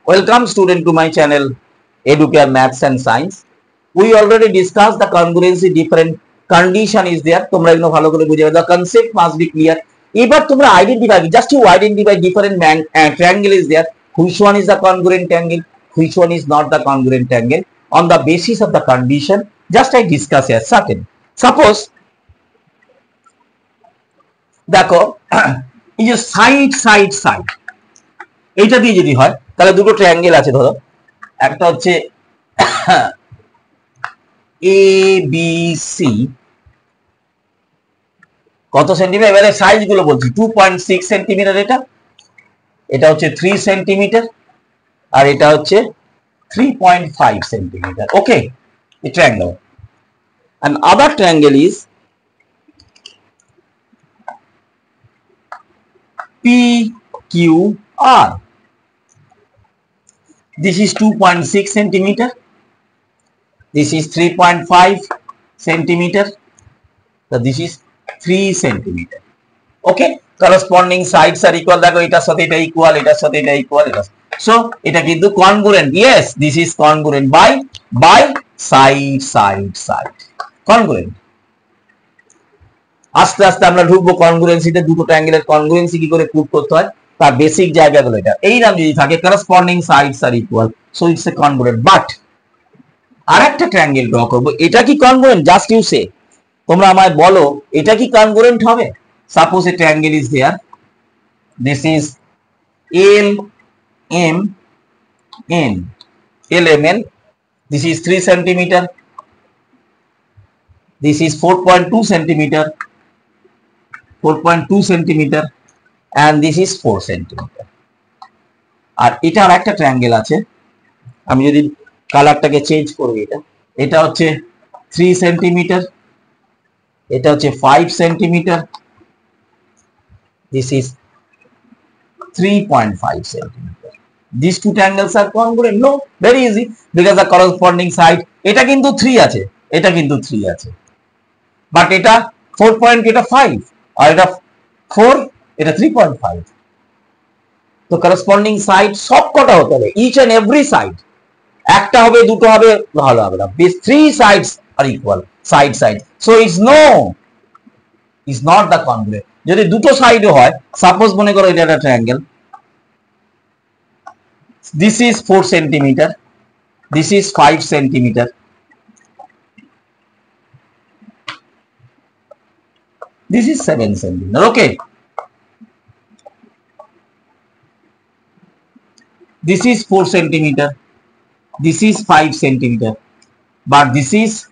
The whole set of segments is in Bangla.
Welcome student to my channel Educare Maths and Science. We already discussed the congruency different condition is there. তোমরা এগুলো ভালো করে বুঝে the concept must be clear. এবার তোমরা identify just you identify different triangle is there. Which one is the congruent angle? Which one is not the congruent angle? On the basis of the condition, just I discuss here. Certain. Suppose দেখো এই যে সাইড এইটা দিয়ে যদি হয় তাহলে দুটো ট্রায়াঙ্গেল আছে ধরো একটা হচ্ছে এ বি সি কত সেন্টিমিটার এবারে সাইজ গুলো বলছি 2.6 সেন্টিমিটার এটা হচ্ছে 3 সেন্টিমিটার আর এটা হচ্ছে 3.5 সেন্টিমিটার ওকে এই triangle and other triangle is PQR. This is 2.6 centimeter. This is 3.5 centimeter. So this is 3 centimeter. Okay. Corresponding sides are equal. That equal. So it is congruent. Yes, this is congruent by side. Congruent. আস্তে আস্তে আমরা ঢুকবো কনগ্রুয়েন্সিতে দুটো ট্রায়াঙ্গেলের কনগ্রুয়েন্সি কি করে প্রুভ করতে হয় তার বেসিক জায়গাগুলো এটা এই নাম যদি থাকে corresponding sides are equal so it's a congruent but আরেকটা ট্রায়াঙ্গেল ড্র করব এটা কি কনগ্রুয়েন্ট জাস্ট ইউ সে তোমরা আমায় বলো এটা কি কনগ্রুয়েন্ট হবে suppose a triangle is there this is LMN this is 3 centimeter this is 4.2 centimeter 4.2 centimeter and this is 4 centimeter আর এটা আরেকটা ট্রায়াঙ্গেল আছে আমি যদি কালারটাকে চেঞ্জ করি এটা হচ্ছে 3 সেন্টিমিটার এটা হচ্ছে 5 centimetre this is 3.5 centimeter these two triangles are congruent no very easy because the corresponding side এটা কিন্তু 3 আছে এটা কিন্তু 3 আছে বাট এটা 4.5 আর এটা 4 এটা 3.5 তো করসপন্ডিং সাইড সব কটা হতে হবে ইচ এন্ড এভরি সাইড একটা হবে দুটো হবে ভালো হবে না base 3 sides are equal side so it's not the congruent যদি দুটো সাইডও হয় সাপোজ মনে করো এটা একটা triangle this is 4 centimetre this is 5 centimetre this is 7 centimeter okay this is 4 centimeter this is 5 centimeter but this is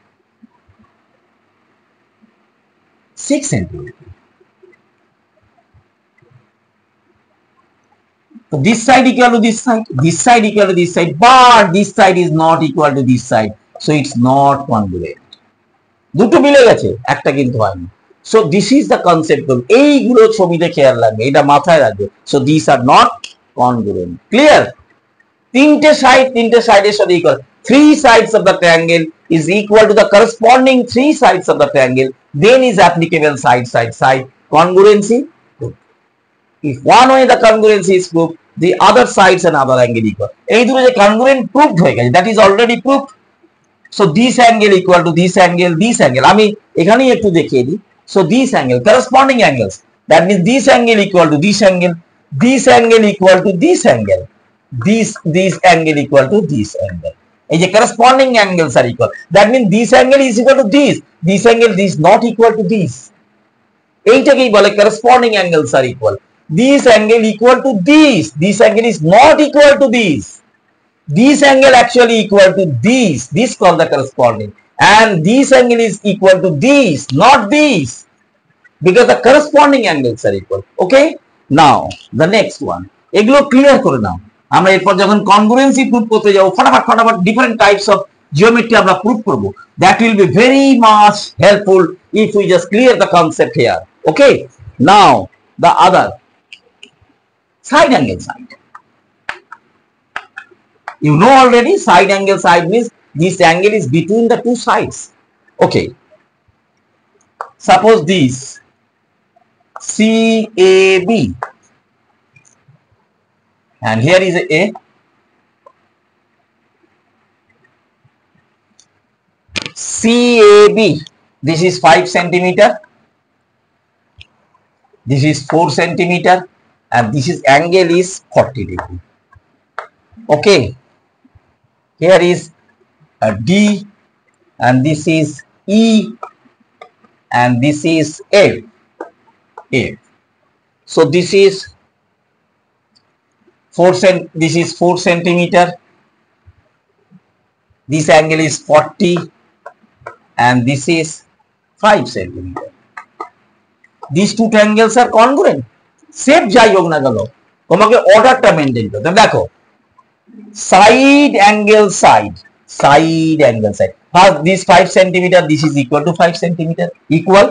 6 centimeter so this side equal to this side equal to this side but this side is not equal to this side so it's not congruent দুটো মিলে গেছে একটা কিন্তু হয়নি so this is the concept of এইগুলো ছবিতে খেয়াল রাখবে এটা মাথায় রাখবে so these are not congruent clear তিনটে সাইডের সাথে equal 3 sides of the triangle is equal to the corresponding 3 sides of the triangle then is applicable side congruency if one way the congruency is proved the other sides and other angle equal এই দুটো যে congruent proved হয়ে গেছে that is already proved so this angle equal to this angle আমি এখানেই একটু দেখিয়ে দিই so these angle corresponding angles that means this angle equal to this angle equal to this angle this angle equal to this angle এই যে corresponding angles are equal that means this angle is equal to this angle is not equal to this এইটাকেই বলে corresponding angles are equal this angle equal to this angle is not equal to this angle actually equal to this called the corresponding and this angle is equal to this not this because the corresponding angles are equal okay now the next one এগুলো ক্লিয়ার করে নাও আমরা এরপর যখন কনগ্রুয়েন্সি প্রুভ করতে যাব ফটাফট ডিফারেন্ট টাইপস অফ জিওমেট্রি আমরা প্রুভ করব that will be very much helpful if we just clear the concept here okay now the other side angle side you know already side angle side means this angle is between the two sides okay suppose this CAB and here is a CAB, this is 5 centimeter, this is 4 centimeter, and this is angle is 40 degree. Okay, here is a D, and this is E, and this is F. So this is 4 centimeter, this angle is 40, and this is 5 centimeter. These two angles are congruent. Shape যাই হোক না কেন তোমাকে অর্ডারটা মেইনটেইন করতে হবে। দেখো side angle side, first this 5 centimeter, this is equal to 5 centimeter, equal,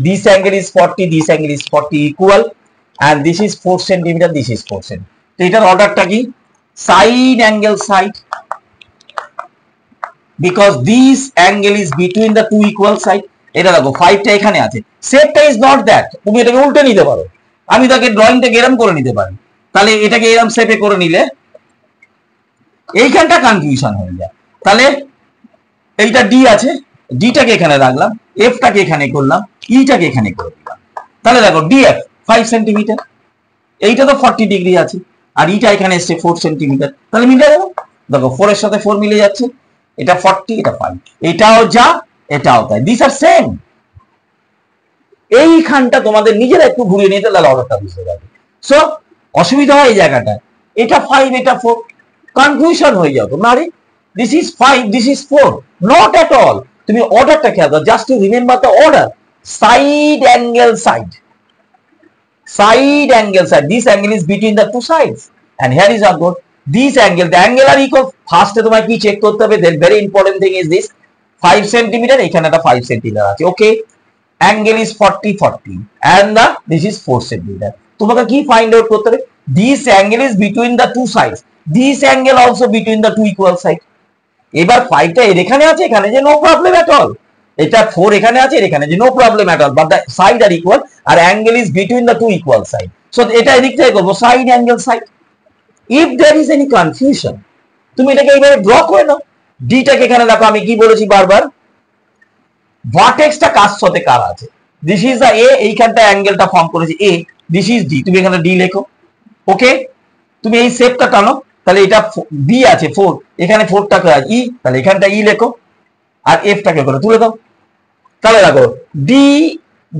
this angle is 40, this angle is 40, equal, and this is 4 centimeter, this is 4 centimeter. তো এটার অর্ডারটা কি? Side angle side, because this angle is between the two equal side. এটা দেখো 5 টা এখানে আছে, শেপটা ইজ নট দ্যাট, তুমি এটাকে উল্টে নিতে পারো, আমি তাকে ড্রয়িংটাকে এরকম করে নিতে পারি, তাহলে এটাকে এরকম শেপে করে নিলে এইখানটা কনফিউশন হয়ে যায়। তাহলে এইটা ডি আছে, ডিটাকে এখানে রাখলাম, এফটাকে এখানে করলাম, ইটাকে এখানে করে দিলাম, তাহলে দেখো ডিএফ 5 সেন্টিমিটার, এইটা তো 40 ডিগ্রি আছে, আর ইটা এখানে এসছে 4 সেন্টিমিটার, তাহলে মিলে যাবে। দেখো 4 এর সাথে 4 মিলে যাচ্ছে, এটা 40, এটা 5, এটাও যা এটাও তাই, দিস আর সেম। এইখানটা তোমাদের নিজেরা একটু ঘুরিয়ে নিতে, তাহলে অর্ডারটা বুঝতে পারবে। সো অসুবিধা হয় এই জায়গাটা, এটা 5 এটা 4, কনফিউশন হয়ে যাও তোমরা, আরে this is 5 this is 4, not at all. তুমি অর্ডারটা খেয়াল করো, just to remember the order. Side angle side, this angle is between the two sides, and here is a goal, this angle, the angle are equal. ফার্স্টে তোমায় কি চেক করতে হবে, the very important thing is this 5 centimetre, এখানে একটা 5 সেন্টিমিটার আছে, okay, angle is 40 and this is 4 centimeter. তোমাকে কি ফাইন্ড আউট করতে হবে, this angle is between the two sides, this angle also between the two equal sides. এবার 5 টা এর এখানে আছে, এখানে যে নো প্রবলেম এট অল, এটা 4 এখানে আছে, এর এখানে যে no problem at all, but the side are equal, আর angle is between the two equal side. So এটা এদিক থেকে করবো side angle side. If there is any confusion, তুমি এটাকে এইভাবে ড্র করে নাও। ডিটাকে এখানে দেখো, আমি কি বলেছি বারবার, ভার্টেক্সটা কার সাথে কার আছে, দিস ইজ দা এ, এইখানটা অ্যাঙ্গেলটা ফর্ম করেছে এ, দিস ইজ ডি, তুমি এখানে ডি লেখো, ওকে। তুমি এই শেপটা টানো, তাহলে এটা বি আছে 4, এখানে 4টাকে ই, তাহলে এখানটা ই লেখো, আর এফটাকে করে তুলে দাও, তাহলে দেখো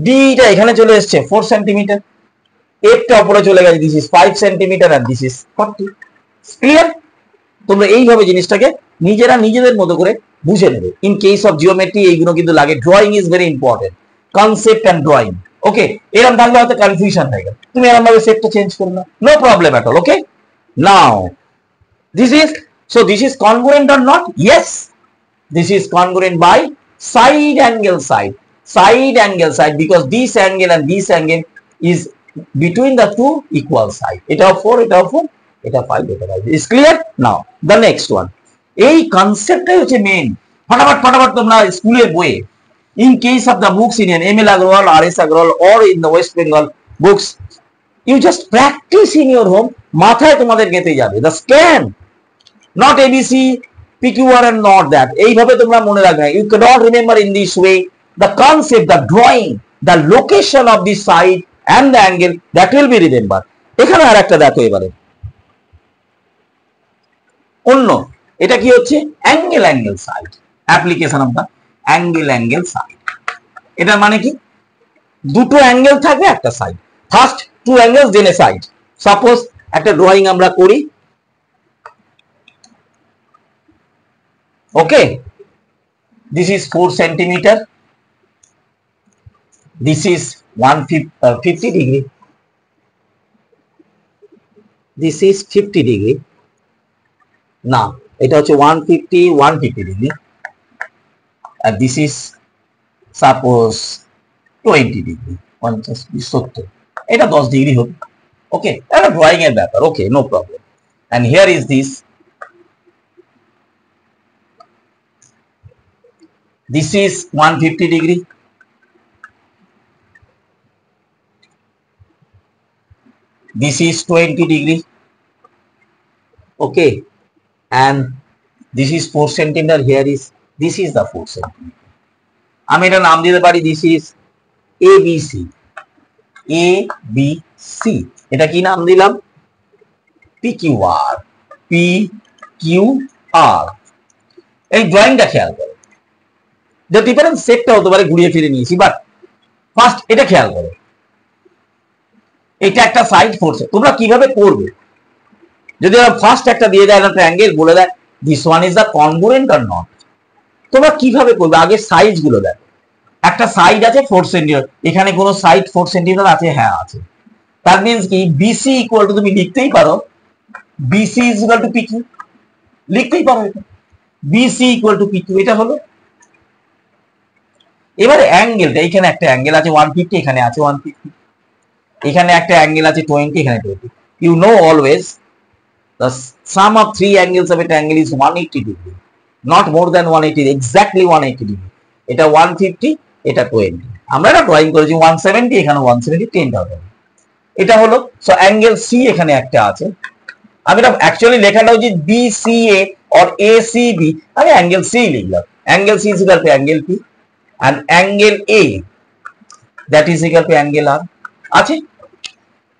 ডিটা এখানে চলে এসছে 4 সেন্টিমিটার, এফটা উপরে চলে গেছে, দিস ইজ 5 সেন্টিমিটার, আর দিস ইজ 40। ক্লিয়ার? তোমরা এইভাবে জিনিসটাকে নিজেরা নিজেদের মতো করে বুঝে নেবে। ইন কেস অফ জিওমেট্রি এইগুলো কিন্তু লাগে, drawing is very important, concept and drawing, okay. এরকম থাকলে হয়তো কনফিউশন হয়ে গেল, তুমি এরকম ভাবে শেপটা চেঞ্জ করে নাও, no problem at all, okay. Now this is, so this is congruent or not? Yes, this is congruent by side angle side, because this angle and this angle is between the two equal side. এটাও 4 এটাও 4, এটা 5 এটা 5, is clear? Now the next one, এই কনসেপ্টটাই হচ্ছে মেইন। ফটাফট তোমরা স্কুলের বইয়ে, in case of the books in an ML Agarwal, RS Agarwal, or in the West Bengal books, you just practice in your home, মাথায় তোমাদের গেঁথে যাবে, the scan, not ABC, PQR and not that, এইভাবে তোমরা মনে রাখবে। You cannot remember in this way the concept, the drawing, the location of the side and the angle, that will be remembered. এখানে আর একটা দেখো এবারে, অন্য এটা কি হচ্ছে, angle side, application of the angle side. এটার মানে কি, দুটো অ্যাঙ্গেল থাকবে একটা side, first two angles then a side. Suppose একটা ড্রয়িং আমরা করি, okay, this is 4 centimetre, this is 150 degree, this is 50 degree, না এটা হচ্ছে 150 ডিগ্রি, আর দিস ইজ সাপোজ 20 ডিগ্রি, 50 70, এটা 10 ডিগ্রি হবে, ওকে। এটা ড্রয়িং এর ব্যাপার, okay, no problem. And here is this, this is 150 degree, this is 20 degree, okay, and this is 4 centimeter, here is this is the 4 centimetre. আমি এটা নাম দিতে পারি দিস ইজ এবিসি। এবিসি এটা কি নাম দিলাম? পিকিউআর। পিকিউআর। এই ড্রয়িংটা খেয়াল করো, যে ডিফারেন্ট শেপটা হতে পারে, ঘুরিয়ে ফিরে নিয়েছি, বাট ফার্স্ট এটা খেয়াল করো, এটা একটা সাইড ফোর্স। তোমরা কিভাবে করবে? যদি ফার্স্ট একটা দিয়ে দেয় একটা ট্রায়াঙ্গেল, বলে দেয় this one is the congruent or not, তোমরা কিভাবে করবে? আগে সাইজ গুলো দেখো। একটা সাইড আছে 4 সেন্টিমিটার, এখানে কোনো সাইড 4 সেন্টিমিটার আছে? হ্যাঁ আছে। দ্যাট মিন্স কি বিসি ইকুয়াল টু, তুমি লিখতেই পারো BC is equal to PQ, লিখতেই পারো এটা বিসি ইকুয়াল টু পিকিউ। এটা হলো। এবারে অ্যাঙ্গেলটা, এখানে একটা অ্যাঙ্গেল আছে 150, এখানে আছে 150, এখানে একটা অ্যাঙ্গেল আছে 20, এখানে 20। You know always the sum of three angles of a triangle is 180 degree, not more than 180, exactly 180 degree. এটা 150, এটা 20। আমরা এটা ড্রয়িং করেছি 170, এখানে 170, 10 হবে। এটা হলো। সো অ্যাঙ্গেল সি এখানে একটা আছে। আমি এটা অ্যাকচুয়ালি লেখাটা হচ্ছে বিসিএ অর এসিবি, আমি অ্যাঙ্গেল সি লিখলাম। Angle C is equal to angle P, and angle A that is equal to angle R আছে।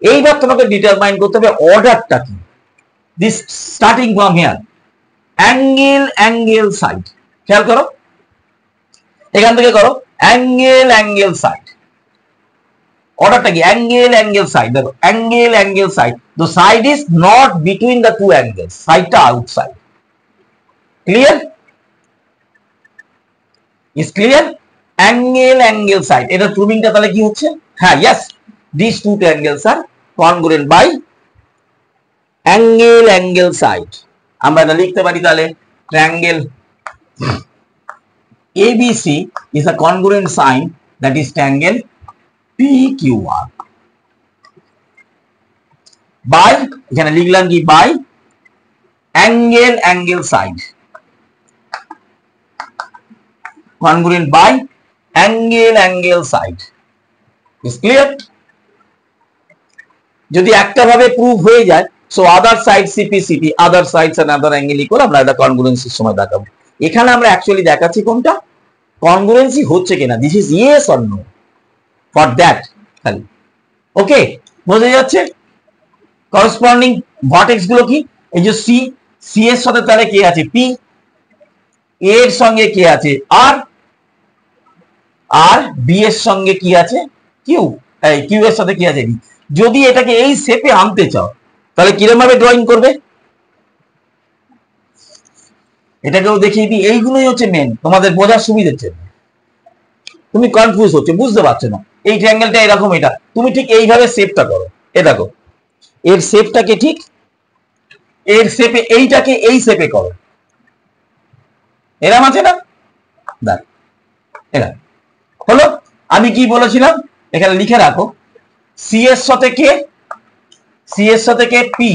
এইবার তোমাকে ডিটারমাইন করতে হবে অর্ডারটা কি। This starting from here, angle angle side, খেয়াল করো, এখান থেকে করো অ্যাঙ্গেল অ্যাঙ্গেল সাইড। অর্ডারটা কি? Angle angle side. দেখো angle angle side, the side is not between the two angles, সাইডটা outside. Clear? Is clear? Angle angle side, এটা প্রুভিংটা তাহলে কি হচ্ছে? হ্যাঁ, yes, this two angles are congruent by angle angle side. আমরা এটা লিখতে পারি তাহলে triangle ABC is a congruent sine, that is triangle PQR by, এখানে লিখলাম কি, by angle angle side, congruent by angle angle side. Is clear? যদি একটা ভাবে প্রুভ হয়ে যায়, so other side CP other sides and other angle equal, আমরা এটা কনগ্রুয়েন্সির সময় দেখাবো। এখানে আমরা অ্যাকচুয়ালি দেখাচ্ছি কোনটা কনগ্রুয়েন্সি হচ্ছে কিনা। This is yes or no for that খালি। ওকে, বোঝা যাচ্ছে? করসপন্ডিং ভার্টেক্স গুলো কি? এই যে সি, সি এর সাথে তাহলে কে আছে? পি। এর সঙ্গে কে আছে? আর। আর বি এর সঙ্গে কি আছে? কিউ। এই কিউ এর সাথে কি আছে? ডি। যদি এটাকে এই শেপে আনতে চাও, তাহলে কিরকম ভাবে ড্রয়িং করবে? এটাকেও দেখিয়ে দিই। এইগুলোই হচ্ছে মেন, তোমাদের বোঝার সুবিধার জন্য। তুমি কনফিউজ হচ্ছে, বুঝতে পারছো না, এই ট্রায়াঙ্গেলটা এরকম, এটা তুমি ঠিক এইভাবে শেপটা করো। এ দেখো, এর শেপটাকে ঠিক এর শেপে, এইটাকে এই শেপে করো। এরকম আছে না? দেখ, এরা হলো। আমি কি বলেছিলাম? এখানে লিখে রাখো, সি এর সাথে কে? সি এর সাথে কে? পি।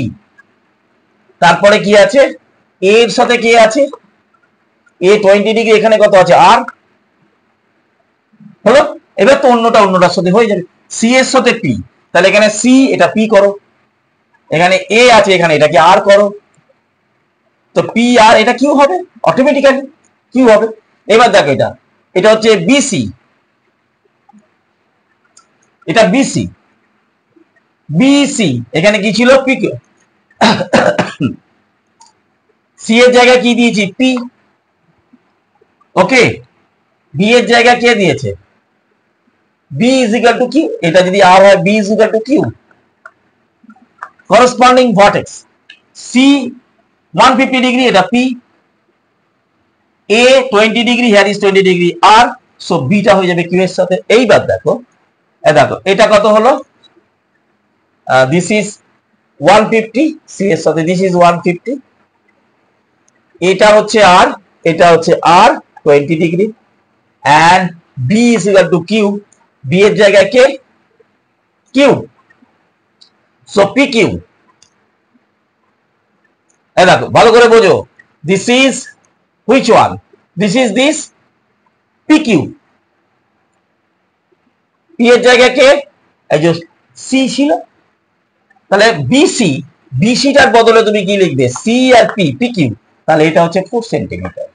তারপরে কি আছে? এ এর সাথে কে আছে? এ 20 ডিগ্রি, এখানে কত আছে? আর। হলো। এবার তো অন্যটা অন্যটার সাথে হয়ে যাবে। সি এর সাথে পি, তাহলে এখানে সি, এটা পি করো। এখানে এ আছে, এখানে এটাকে আর করো। তো পি আর এটা কিউ হবে, অটোমেটিক্যালি কিউ হবে। এবার দেখো, এটা এটা হচ্ছে বিসি, এটা বিসি। বিসি এখানে কি ছিল? পি। সি এর জায়গায় কি দিয়েছি? পি। ওকে, বি এর জায়গায় কে দিয়েছে? B is equal to Q. এটা যদি আর হয়, B is equal to Q. Corresponding vertex, C 150 degree, এটা P. A 20 degree, here is 20 degree R. So বিটা হয়ে যাবে কিউ এর সাথে। এইবার দেখো, দেখো এটা কত হলো? দিস ইজ 150, সি এর সাথে দিস ইজ 150। এটা হচ্ছে আর, এটা হচ্ছে আর 20 degree, and b is equal to q, b এর জায়গায় কে? q, so pq। এই দেখো, ভালো করে বোঝো, this is which one? This is this pq। p এর জায়গায় কে? এই যে c ছিল, তাহলে bc, bc টার বদলে তুমি কি লিখবে? c আর p, pq, তাহলে এটা হচ্ছে 4 সেন্টিমিটার।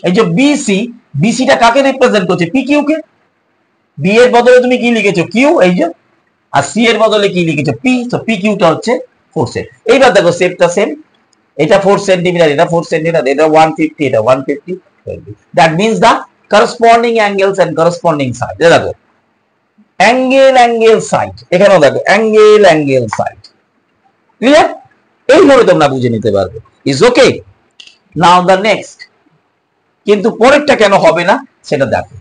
এই যে বিসি, বিসিটা কাকে রিপ্রেজেন্ট করছে? পিকিউ কে। বি এর বদলে তুমি কি লিখেছো? কিউ, এই যে। আর সি এর বদলে কি লিখেছো? পি। তো পি কিউটা হচ্ছে 4 সেন্ট। এইবার দেখো শেপটা সেম, এটা 4 সেন্টিমিটার, এটা 4 সেন্টিমিটার, এটা 150, এটা 150। That means the corresponding angles and corresponding side. দেখো অ্যাঙ্গেল অ্যাঙ্গেল সাইড, এখানেও দেখো অ্যাঙ্গেল অ্যাঙ্গেল সাইড। ক্লিয়ার? এইভাবে তোমরা বুঝে নিতে পারবে। Is okay? Now the next. কিন্তু পরেরটা কেন হবে না সেটা দেখো।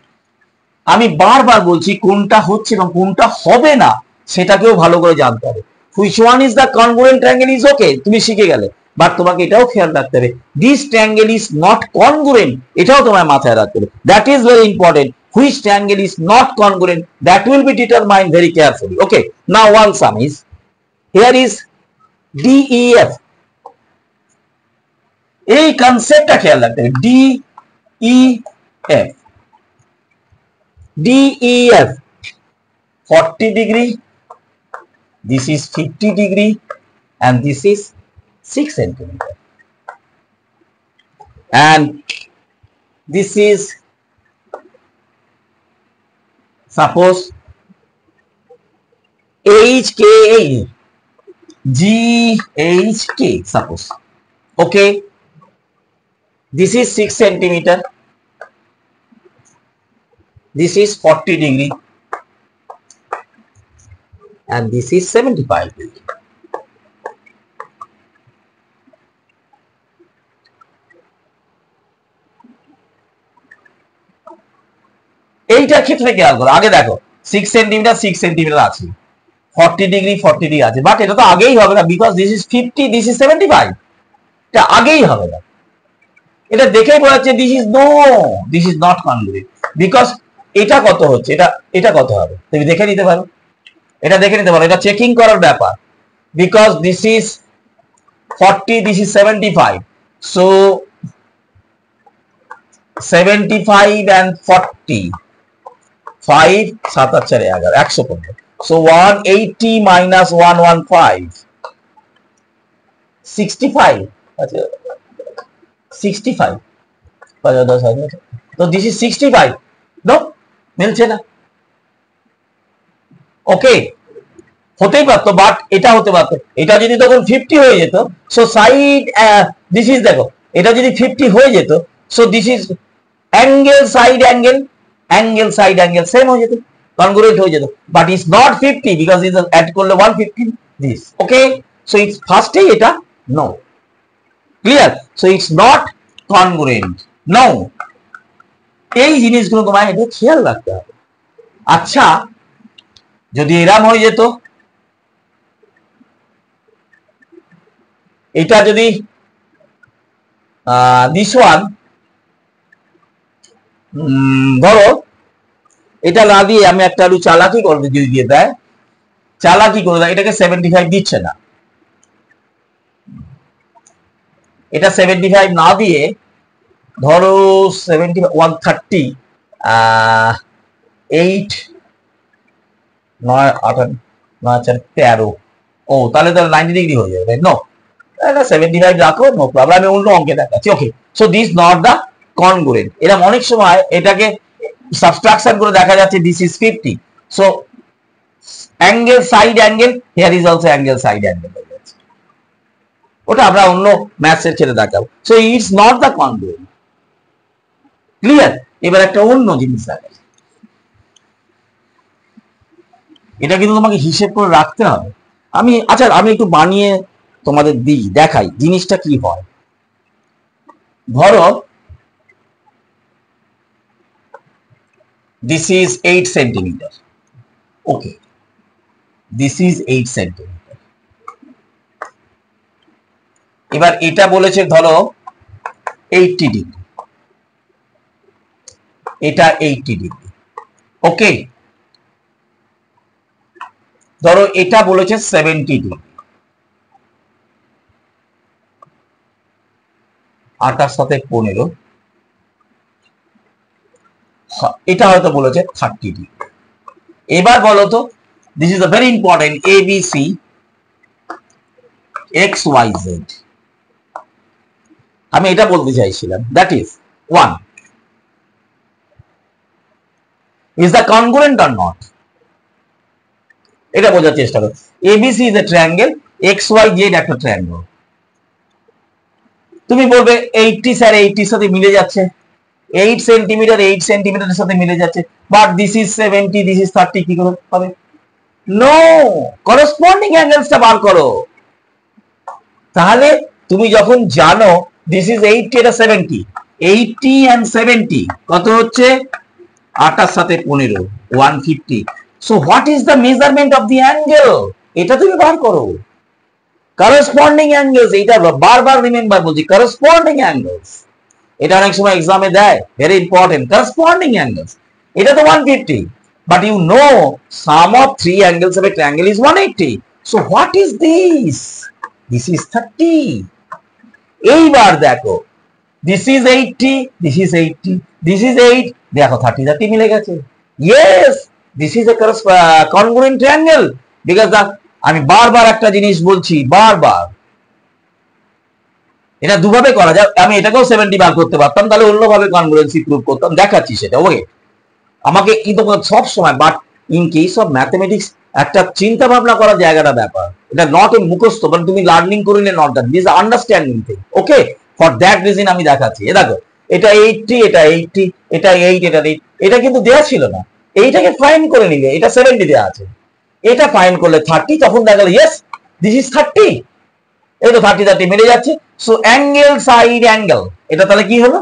আমি বারবার বলছি কোনটা হচ্ছে এবং কোনটা হবে না সেটাকেও ভালো করে জানতে হবে। Which one is the congruent triangle is okay, তুমি শিখে গেলে, বাট তোমাকে এটাও খেয়াল রাখতে হবে this triangle is not congruent, এটাও তোমার মাথায় রাখতে হবে। That is very important. Which triangle is not congruent, that will be determined very carefully. Okay, now one some is here is DEF. এই কনসেপ্টটা খেয়াল রাখতে হবে। DEF, DEF 40 degree, this is 50 degree, and this is 6 centimeter, and this is suppose HKA, GHK suppose. Okay, this is 6 centimeter, this is 40 degree, and this is 75 degree. এইটার ক্ষেত্রে খেয়াল করো, আগে দেখো 6 সেন্টিমিটার 6 সেন্টিমিটার আছে, 40 ডিগ্রি 40 ডিগ্রি আছে, বাট এটা তো আগেই হবে না, because this is 50, this is 75, এটা আগেই হবে না। এটা দেখেই বোঝা যাচ্ছে this is not congruent, because এটা কত হচ্ছে, এটা কত হবে তুমি দেখে নিতে পারো, এটা দেখে নিতে পারো, এটা চেকিং করার ব্যাপার। Because this is 40, this is 75, so 75 and 40, 5 7 8 4 11 115, so 180 minus 115, 65, আচ্ছা 65, তো দিস ইজ 65, নো মিলছে না। ওকে, হতেই পারতো, বাট এটা হতে পারতো, এটা যদি তখন 50 হয়ে যেত, সো সাইড দিস ইজ, দেখো এটা যদি 50 হয়ে যেত, so this is angle side angle, angle side angle same হয়ে যেত, কনগ্রুয়েন্ট হয়ে যেত, but is not 50 because is add করলে 150 দিস। ওকে, সো ইটস ফার্স্টেই এটা no. Clear? So it's not congruent, no. এই জিনিসগুলো তোমায় একটু খেয়াল রাখতে হবে। আচ্ছা, যদি এরম হয়ে যেত, এটা যদি দিস ওয়ান, ধরো এটা না দিয়ে আমি একটা আলু চালাকি করে যদি দিয়ে দেয়, চালাকি করে দেয়, এটাকে 75 দিচ্ছে না, এটা 75 না দিয়ে ধরো 70, 130, 8 9 8 9 4 13, ও তাহলে 90 ডিগ্রি হয়ে যাবে। নো, এটা 75 রাখো, নো প্রবলেম, আমি অন্য অঙ্কে দেখাচ্ছি। Okay, so this not the congruent. এরকম অনেক সময় এটাকে সাবট্রাকশন করে দেখা যাচ্ছে this is 50, so angle side angle, here is also angle side angle হয়ে যাচ্ছে, ওটা আমরা অন্য ম্যাথসের ছেড়ে দেখাবো। So it's not the congruent. Clear? এবার একটা অন্য জিনিস দেখা, এটা কিন্তু তোমাকে হিসেব করে রাখতে হবে। আচ্ছা আমি একটু বানিয়ে তোমাদের দিই, দেখাই জিনিসটা কি হয়। ধরো this is 8 centimeter, okay, this is 8 centimeter, এবার এটা বলেছে ধরো 80 ডিগ্রি, এটা 80 ডিগ্রি। ওকে, ধরো এটা বলেছে 70 ডিগ্রি, আর তার সাথে 15, এটা হয়তো বলেছে 30 ডিগ্রি। এবার বলো তো, this is a very important, ABC XYZ, আমি এটা বলতে চাইছিলাম, that is 1 is the congruent or not, এটা বোঝার চেষ্টা করো। ABC is a triangle, X Y Z একটা ট্রায়াঙ্গেল। তুমি বলবে 80 স্যার 80 সাথে মিলে যাচ্ছে, 8 সেন্টিমিটার 8 সেন্টিমিটারের সাথে মিলে যাচ্ছে, but this is 70 this is 30, কি করে হবে? নো, করসপন্ডিং অ্যাঙ্গেলসটা বার করো। তাহলে তুমি যখন জানো দিস ইজ 80 এটা 70, 80 and 70 কত হচ্ছে? 8 সাথে 15, 150। So what is the measurement of the angle, এটা তুমি বার করো। করসপন্ডিং অ্যাঙ্গেলস, এটা বারবার রিমেম্বার বলছি, করসপন্ডিং অ্যাঙ্গেলস, এটা অনেক সময় এক্সামে দেয়, ভেরি ইম্পর্টেন্ট। করসপন্ডিং অ্যাঙ্গেলস, এটা তো 150, but you know sum of three angles of a triangle is 180. So what is this? This is 30. এইবার দেখো, this is 80, this is 80, this is 8, দেখো 30 30 মিলে গেছে। Yes, this is a congruent triangle because আমি বারবার একটা জিনিস বলছি, বারবার এটা দুভাবে করা যায়। আমি এটাকেও 70 বার করতে পারতাম, তাহলে অন্যভাবে কনগ্রুয়েন্সি প্রুভ করতাম, দেখাচ্ছি সেটা। ওকে, আমাকে কিন্তু সব সময়, but in case of mathematics একটা চিন্তা ভাবনা করার জায়গাটা ব্যাপার, এটা নট এ মুখস্থ, মানে তুমি লার্নিং করলে not that, this understanding thing. Okay, for that reason আমি দেখাচ্ছি। এ দেখো, এটা 80, এটা 80, এটা 8, এটা 8, এটা কিন্তু দেয়া ছিল না, এইটাকে ফাইন করে নিলে এটা 70 দেয়া আছে, এটা ফাইন করলে 30, তখন দেখা গেল ইয়েস দিস ইজ 30, এই তো 30 30 মিলে যাচ্ছে। সো অ্যাঙ্গেল সাইড অ্যাঙ্গেল, এটা তাহলে কি হলো?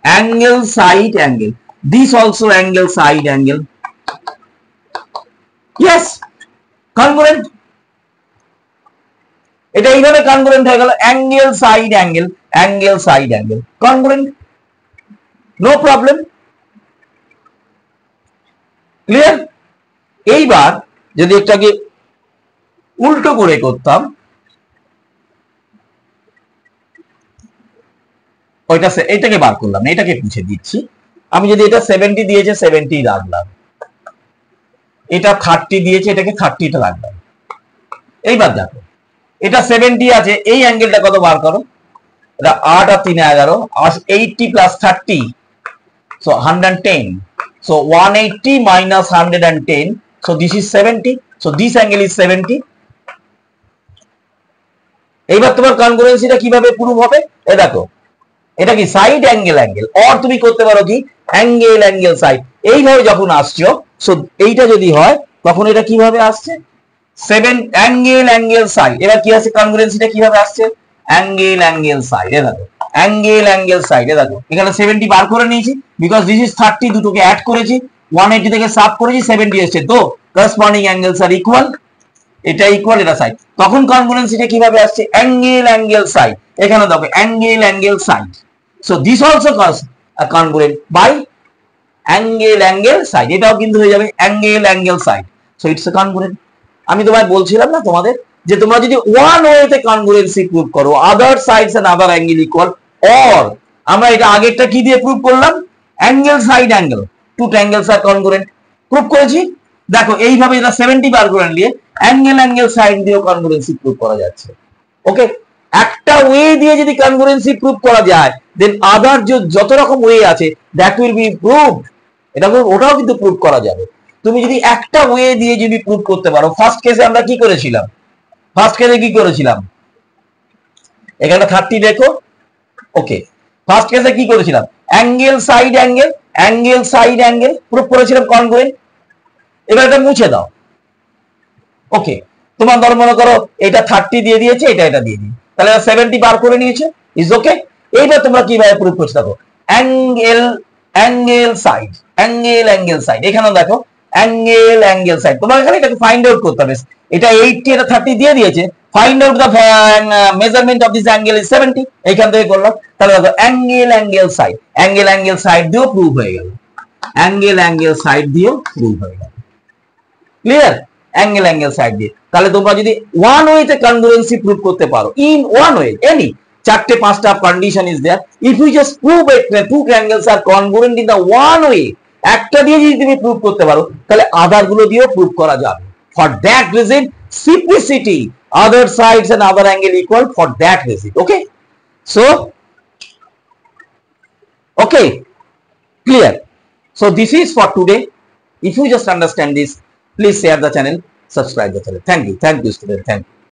Angle side angle, this also angle side angle, yes, congruent, এটা এইভাবে congruent হয়ে গেল, angle side angle, angle side angle, congruent, no problem, clear? এইবার যদি একটাকে উল্টো করে করতাম, ওইটা এটাকে বার করলাম, এটাকে পুছে দিচ্ছি। আমি যদি এটা 70 দিয়েছে 70 রাখলাম, এটা 30 দিয়েছে এটাকে 30টা রাখলাম। এইবার দেখো, এটা 70 আছে, এই অ্যাঙ্গেলটা কত বার করো, এটা 8 আর 3 11, 80 plus 30, so 110, so 180 minus 110, so this is 70, so this angle is 70. এইবার তোমার কনগ্রুয়েন্সিটা কিভাবে প্রুভ হবে? এ দেখো, এটা কি সাইড অ্যাঙ্গেল অ্যাঙ্গেল, অর তুমি করতে পারো কি অ্যাঙ্গেল অ্যাঙ্গেল সাইড, এইভাবে যখন আসছো, সো এইটা যদি হয় তখন এটা কিভাবে আসছে? 7 অ্যাঙ্গেল অ্যাঙ্গেল সাইড। এবার কি আছে, কনগ্রুয়েন্সিটা কিভাবে আসছে? Angle angle side. এ দেখো, অ্যাঙ্গেল অ্যাঙ্গেল সাইড, এ দেখো এখানে 70 বার করে নিয়েছি, বিকজ দিস ইজ 30, দুটোকে অ্যাড করেছি, 180 থেকে সাব করেছি, 70 এসেছে, তো করসপন্ডিং অ্যাঙ্গেলস আর ইকুয়াল, এটা ইকুয়াল, এটা সাইড। তখন কনগ্রুয়েন্সিটা কিভাবে আসছে? Angle angle side. এখানে দেখো angle angle side, so this also congruent by angle angle side, এটাও কিন্তু হয়ে যাবে angle angle side, so it's congruent। আমি তোমায় বলছিলাম না তোমাদের, যে তোমরা যদি ওয়ান ওয়েতে কনগ্রুয়েন্সি প্রুভ করো, other sides and other angle equal, or আমরা এটা আগেরটা কি দিয়ে প্রুভ করলাম? Angle side angle, two triangles are congruent, prove করেছি। দেখো এইভাবে এটা 70 বার করে নিয়ে অ্যাঙ্গেল অ্যাঙ্গেল সাইড দিয়েও কনগ্রুয়েন্সি প্রুভ করা যাচ্ছে। ওকে, একটা ওয়ে দিয়ে যদি কনগ্রুয়েন্সি প্রুভ করা যায়, দেন আদার যত রকম ওয়ে আছে দ্যাট উইল বি প্রুভড, এটা ওটাও কিন্তু প্রুভ করা যাবে। তুমি যদি একটা ওয়ে দিয়ে যদি প্রুভ করতে পারো, ফার্স্ট কেসে আমরা কি করেছিলাম? ফার্স্ট কেসে কি করেছিলাম? এখানে 30 দেখো, ওকে, ফার্স্ট কেসে কি করেছিলাম? Angle side angle, angle side angle prove করেছিলাম কনগ্রুয়েন্ট। এবার এটা মুছে দাও। ওকে, তোমার ধর মনে করো এটা 30 দিয়ে দিয়েছে, এটা এটা দিয়ে দিই, তাহলে 70 বার করে নিয়েছে, ইজ ওকে। এইবার তোমরা কিভাবে প্রুভ করছো দেখো, angle angle side, angle angle side, এখানে দেখো অ্যাঙ্গেল অ্যাঙ্গেল সাইড, তোমার এখানে এটাকে ফাইন্ড আউট করতে হবে। এটা 80 এটা 30 দিয়ে দিয়েছে, find out the measurement of this angle is 70, এইখান থেকে করলাম, তাহলে দেখো angle angle side, angle angle side দিয়েও প্রুভ হয়ে গেল, অ্যাঙ্গেল অ্যাঙ্গেল সাইড দিয়েও প্রুভ হয়ে গেল, ক্লিয়ার? অ্যাঙ্গেল অ্যাঙ্গেল সাইড দিয়ে, তাহলে তোমরা যদি ওয়ান ওয়েতে কনগ্রুয়েন্সি প্রুভ করতে পারো, ইন ওয়ান ওয়ে, এনি 4টে 5টা condition is there, if you just prove it two triangles are congruent in the one way, একটা দিয়ে যদি তুমি প্রুভ করতে পারো, তাহলে আদার গুলো দিয়েও প্রুভ করা যাবে। For that reason simplicity, other sides and other angle equal, for that reason. Okay, so okay, clear? So this is for today. If you just understand this, please share the channel, subscribe the channel. Thank you student, thank you.